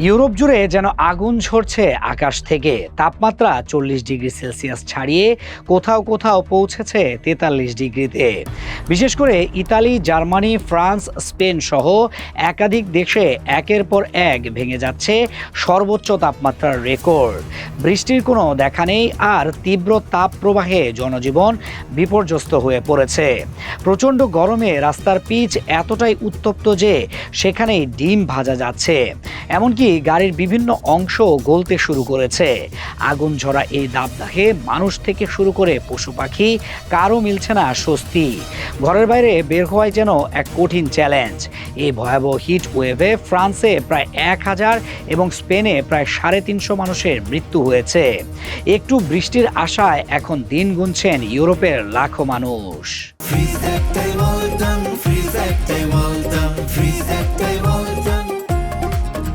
Europe জুড়ে যেন আগুন ঝরছে আকাশ থেকে। তাপমাত্রা 40 ডিগ্রি সেলসিয়াস ছাড়িয়ে কোথাও কোথাও পৌঁছেছে 43 ডিগ্রিতে। বিশেষ করে ইতালি, জার্মানি, ফ্রান্স, স্পেন সহ একাধিক দেশে একের পর এক ভেঙে যাচ্ছে সর্বোচ্চ তাপমাত্রার রেকর্ড। বৃষ্টির কোনো দেখা নেই, আর তীব্র তাপ প্রবাহে জনজীবন বিপর্যস্ত হয়ে পড়েছে। প্রচণ্ড গরমে রাস্তার পিচ এতটাই উত্তপ্ত যে সেখানেই ডিম ভাজা যাচ্ছে, এমনকি গাড়ির বিভিন্ন অংশ গলতে শুরু করেছে। আগুন ঝরা এই দাবদাহে মানুষ থেকে শুরু করে পশু পাখি কারও মিলছে না স্বস্তি। ঘরের বাইরে বের হওয়াই যেন এক কঠিন চ্যালেঞ্জ। এই ভয়াবহ হিট ওয়েভে ফ্রান্সে প্রায় 1000 এবং স্পেনে প্রায় 350 মানুষের মৃত্যু হয়েছে। একটু বৃষ্টির আশায় এখন দিন গুনছেন ইউরোপের লাখো মানুষ। Freeze that day, well done. Freeze that day, well done. Freeze that day,